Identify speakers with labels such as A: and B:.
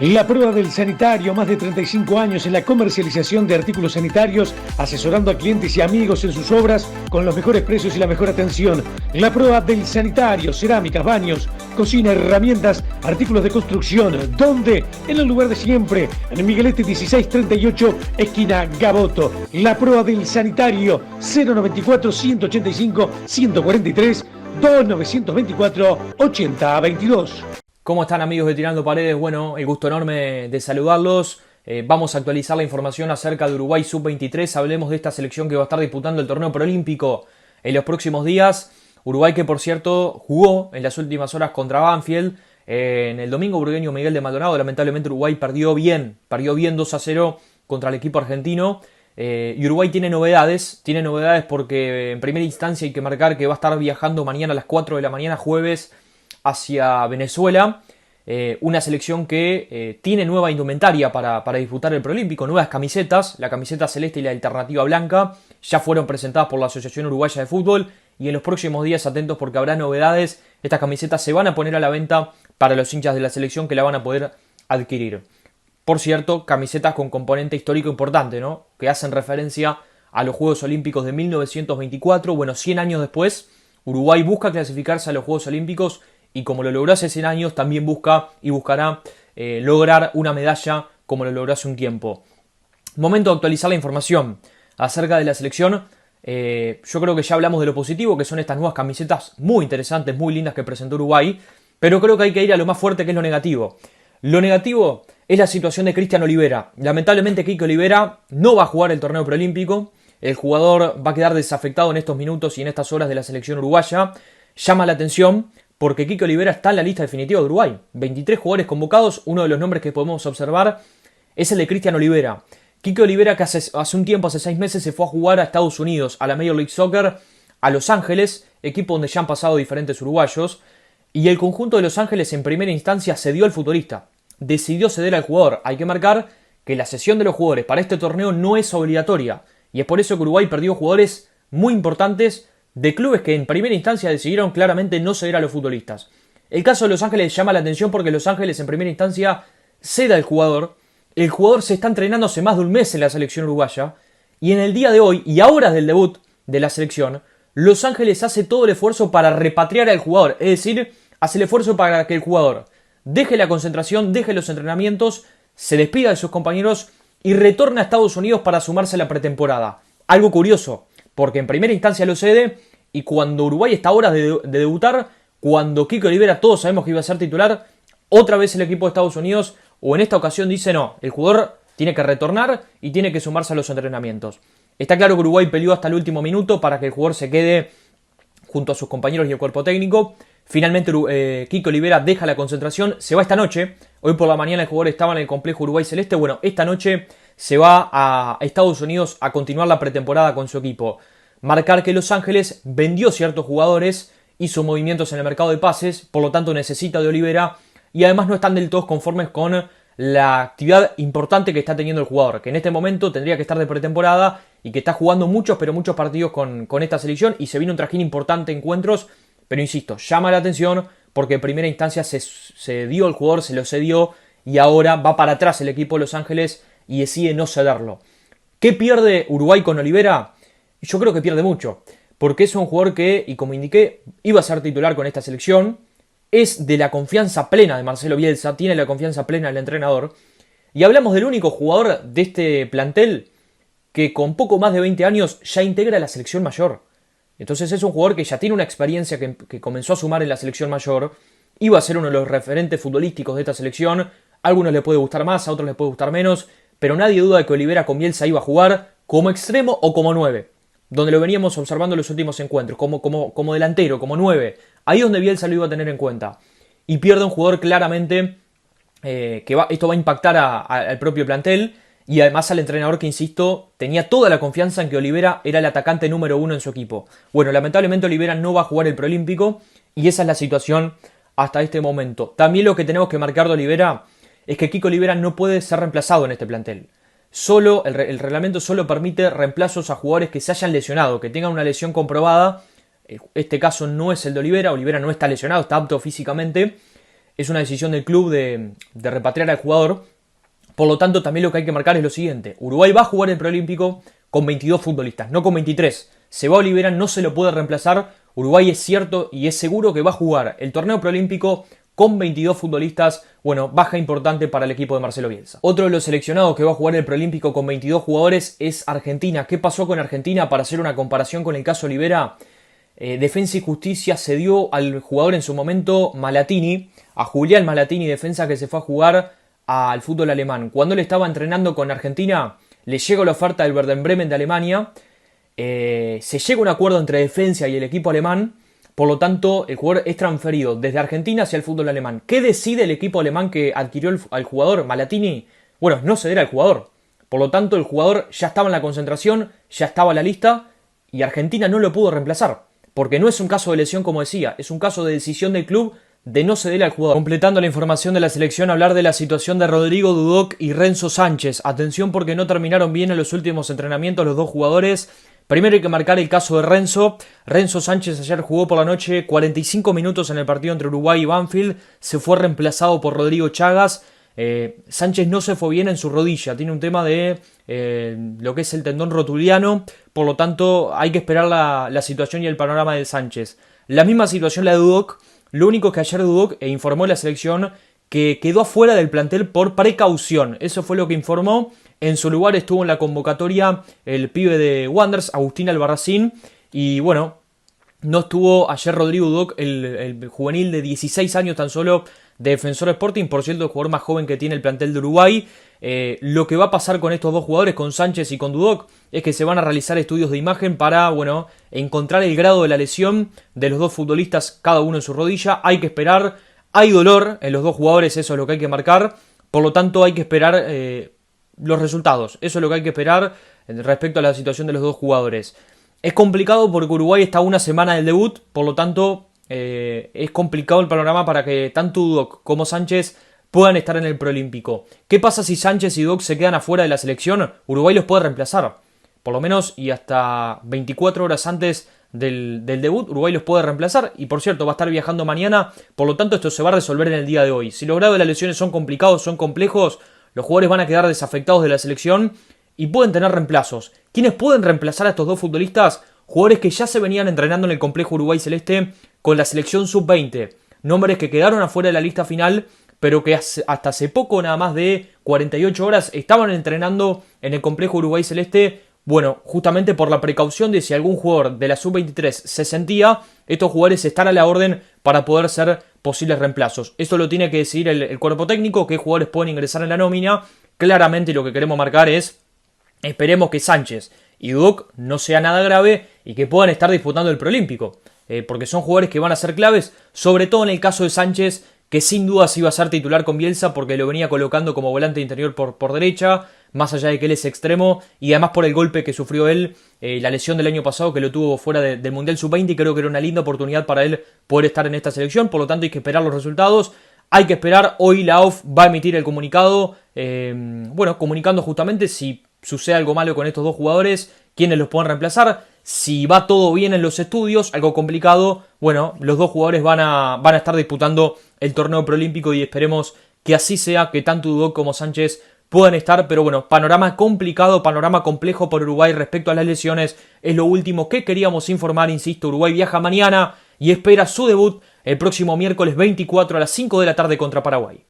A: La prueba del sanitario, más de 35 años en la comercialización de artículos sanitarios, asesorando a clientes y amigos en sus obras con los mejores precios y la mejor atención. La prueba del sanitario, cerámicas, baños, cocina, herramientas, artículos de construcción. ¿Dónde? En el lugar de siempre, en Miguelete 1638, esquina Gaboto. La prueba del sanitario, 094-185-143, 2924-8022.
B: ¿Cómo están, amigos de Tirando Paredes? Bueno, el gusto enorme de saludarlos. Vamos a actualizar la información acerca de Uruguay Sub-23. Hablemos de esta selección que va a estar disputando el torneo preolímpico en los próximos días. Uruguay que, por cierto, jugó en las últimas horas contra Banfield. En el domingo burgueño Miguel de Maldonado, lamentablemente Uruguay perdió bien 2-0 contra el equipo argentino. Y Uruguay tiene novedades porque en primera instancia hay que marcar que va a estar viajando mañana a las 4 de la mañana, jueves, hacia Venezuela, una selección que tiene nueva indumentaria para disputar el preolímpico, nuevas camisetas, la camiseta celeste y la alternativa blanca, ya fueron presentadas por la Asociación Uruguaya de Fútbol y en los próximos días atentos porque habrá novedades. Estas camisetas se van a poner a la venta para los hinchas de la selección que la van a poder adquirir. Por cierto, camisetas con componente histórico importante, ¿no? Que hacen referencia a los Juegos Olímpicos de 1924. Bueno, 100 años después, Uruguay busca clasificarse a los Juegos Olímpicos y como lo logró hace 100 años, también busca y buscará lograr una medalla como lo logró hace un tiempo. Momento de actualizar la información acerca de la selección. Yo creo que ya hablamos de lo positivo, que son estas nuevas camisetas muy interesantes, muy lindas que presentó Uruguay. Pero creo que hay que ir a lo más fuerte, que es lo negativo. Lo negativo es la situación de Cristian Olivera. Lamentablemente Quique Olivera no va a jugar el torneo preolímpico. El jugador va a quedar desafectado en estos minutos y en estas horas de la selección uruguaya. Llama la atención porque Quique Olivera está en la lista definitiva de Uruguay. 23 jugadores convocados. Uno de los nombres que podemos observar es el de Cristian Olivera. Quique Olivera, que hace un tiempo, hace 6 meses, se fue a jugar a Estados Unidos, a la Major League Soccer, a Los Ángeles, equipo donde ya han pasado diferentes uruguayos. Y el conjunto de Los Ángeles en primera instancia cedió al futbolista. Decidió ceder al jugador. Hay que marcar que la cesión de los jugadores para este torneo no es obligatoria. Y es por eso que Uruguay perdió jugadores muy importantes de clubes que en primera instancia decidieron claramente no ceder a los futbolistas. El caso de Los Ángeles llama la atención porque Los Ángeles en primera instancia cede al jugador. El jugador se está entrenando hace más de un mes en la selección uruguaya. Y en el día de hoy, y a horas del debut de la selección, Los Ángeles hace todo el esfuerzo para repatriar al jugador. Es decir, hace el esfuerzo para que el jugador deje la concentración, deje los entrenamientos, se despida de sus compañeros y retorna a Estados Unidos para sumarse a la pretemporada. Algo curioso, porque en primera instancia lo cede y cuando Uruguay está a horas de debutar, cuando Quique Olivera todos sabemos que iba a ser titular, otra vez el equipo de Estados Unidos, o en esta ocasión dice no, el jugador tiene que retornar y tiene que sumarse a los entrenamientos. Está claro que Uruguay peleó hasta el último minuto para que el jugador se quede junto a sus compañeros y el cuerpo técnico. Finalmente Quique Olivera deja la concentración, se va esta noche. Hoy por la mañana el jugador estaba en el complejo Uruguay Celeste. Bueno, esta noche se va a Estados Unidos a continuar la pretemporada con su equipo. Marcar que Los Ángeles vendió ciertos jugadores, hizo movimientos en el mercado de pases, por lo tanto necesita de Olivera y además no están del todo conformes con la actividad importante que está teniendo el jugador, que en este momento tendría que estar de pretemporada y que está jugando muchos partidos con esta selección y se viene un trajín importante de encuentros. Pero insisto, llama la atención porque en primera instancia se dio el jugador, se lo cedió y ahora va para atrás el equipo de Los Ángeles y decide no cederlo. ¿Qué pierde Uruguay con Olivera? Yo creo que pierde mucho, porque es un jugador que, y como indiqué, iba a ser titular con esta selección, es de la confianza plena de Marcelo Bielsa, tiene la confianza plena del entrenador, y hablamos del único jugador de este plantel que con poco más de 20 años ya integra la selección mayor. Entonces es un jugador que ya tiene una experiencia que comenzó a sumar en la selección mayor, iba a ser uno de los referentes futbolísticos de esta selección, a algunos le puede gustar más, a otros les puede gustar menos, pero nadie duda de que Olivera con Bielsa iba a jugar como extremo o como 9, donde lo veníamos observando en los últimos encuentros, como delantero, como 9, ahí es donde Bielsa lo iba a tener en cuenta. Y pierde un jugador claramente esto va a impactar al propio plantel, y además al entrenador que, insisto, tenía toda la confianza en que Olivera era el atacante número 1 en su equipo. Bueno, lamentablemente Olivera no va a jugar el preolímpico y esa es la situación hasta este momento. También lo que tenemos que marcar de Olivera es que Quique Olivera no puede ser reemplazado en este plantel. El reglamento solo permite reemplazos a jugadores que se hayan lesionado, que tengan una lesión comprobada. Este caso no es el de Olivera. Olivera no está lesionado, está apto físicamente. es una decisión del club de repatriar al jugador. Por lo tanto, también lo que hay que marcar es lo siguiente. Uruguay va a jugar el preolímpico con 22 futbolistas, no con 23. Se va Olivera, no se lo puede reemplazar. Uruguay es cierto y es seguro que va a jugar el torneo preolímpico con 22 futbolistas. Bueno, baja importante para el equipo de Marcelo Bielsa. Otro de los seleccionados que va a jugar el preolímpico con 22 jugadores es Argentina. ¿Qué pasó con Argentina? Para hacer una comparación con el caso Olivera, Defensa y Justicia cedió al jugador en su momento Malatini, a Julián Malatini, defensa que se fue a jugar al fútbol alemán. Cuando él estaba entrenando con Argentina, le llega la oferta del Werder Bremen de Alemania, se llega a un acuerdo entre defensa y el equipo alemán, por lo tanto el jugador es transferido desde Argentina hacia el fútbol alemán. ¿Qué decide el equipo alemán que adquirió al jugador Malatini? Bueno, no ceder al jugador. Por lo tanto el jugador ya estaba en la concentración, ya estaba en la lista y Argentina no lo pudo reemplazar. Porque no es un caso de lesión como decía, es un caso de decisión del club de no ceder al jugador. Completando la información de la selección, hablar de la situación de Rodrigo Dudok y Renzo Sánchez. Atención porque no terminaron bien en los últimos entrenamientos los dos jugadores. Primero hay que marcar el caso de Renzo. Renzo Sánchez ayer jugó por la noche 45 minutos en el partido entre Uruguay y Banfield. Se fue reemplazado por Rodrigo Chagas. Sánchez no se fue bien en su rodilla. Tiene un tema de lo que es el tendón rotuliano. Por lo tanto hay que esperar la situación y el panorama de Sánchez. La misma situación la de Dudok. Lo único que ayer Dudok informó la selección que quedó afuera del plantel por precaución. Eso fue lo que informó. En su lugar estuvo en la convocatoria el pibe de Wanderers, Agustín Albarracín. Y bueno, no estuvo ayer Rodrigo Dudok, el juvenil de 16 años tan solo de Defensor Sporting. Por cierto, el jugador más joven que tiene el plantel de Uruguay. Lo que va a pasar con estos dos jugadores, con Sánchez y con Dudok, es que se van a realizar estudios de imagen para, bueno, encontrar el grado de la lesión de los dos futbolistas, cada uno en su rodilla. Hay que esperar, hay dolor en los dos jugadores, eso es lo que hay que marcar. Por lo tanto, hay que esperar los resultados. Eso es lo que hay que esperar respecto a la situación de los dos jugadores. Es complicado porque Uruguay está a una semana del debut, por lo tanto, es complicado el panorama para que tanto Dudok como Sánchez puedan estar en el preolímpico. ¿Qué pasa si Sánchez y Dudok se quedan afuera de la selección? Uruguay los puede reemplazar. Por lo menos y hasta 24 horas antes del debut, Uruguay los puede reemplazar. Y por cierto, va a estar viajando mañana. Por lo tanto, esto se va a resolver en el día de hoy. Si los grados de las lesiones son complicados, son complejos, los jugadores van a quedar desafectados de la selección y pueden tener reemplazos. ¿Quiénes pueden reemplazar a estos dos futbolistas? Jugadores que ya se venían entrenando en el complejo Uruguay Celeste con la selección sub-20. Nombres que quedaron afuera de la lista final, pero que hasta hace poco, nada más de 48 horas, estaban entrenando en el complejo Uruguay Celeste. Bueno, justamente por la precaución de si algún jugador de la sub-23 se sentía, estos jugadores están a la orden para poder ser posibles reemplazos. Esto lo tiene que decidir el cuerpo técnico, qué jugadores pueden ingresar en la nómina. Claramente lo que queremos marcar es, esperemos que Sánchez y Dudok no sea nada grave y que puedan estar disputando el preolímpico. Porque son jugadores que van a ser claves, sobre todo en el caso de Sánchez, que sin duda sí iba a ser titular con Bielsa porque lo venía colocando como volante interior por derecha, más allá de que él es extremo, y además por el golpe que sufrió él, la lesión del año pasado que lo tuvo fuera del Mundial Sub-20, y creo que era una linda oportunidad para él poder estar en esta selección. Por lo tanto hay que esperar los resultados, hay que esperar. Hoy la AUF va a emitir el comunicado, comunicando justamente si sucede algo malo con estos dos jugadores, quiénes los pueden reemplazar. Si va todo bien en los estudios, algo complicado, bueno, los dos jugadores van a estar disputando el torneo preolímpico y esperemos que así sea, que tanto Dudok como Sánchez puedan estar. Pero bueno, panorama complicado, panorama complejo por Uruguay respecto a las lesiones. Es lo último que queríamos informar, insisto. Uruguay viaja mañana y espera su debut el próximo miércoles 24 a las 5 de la tarde contra Paraguay.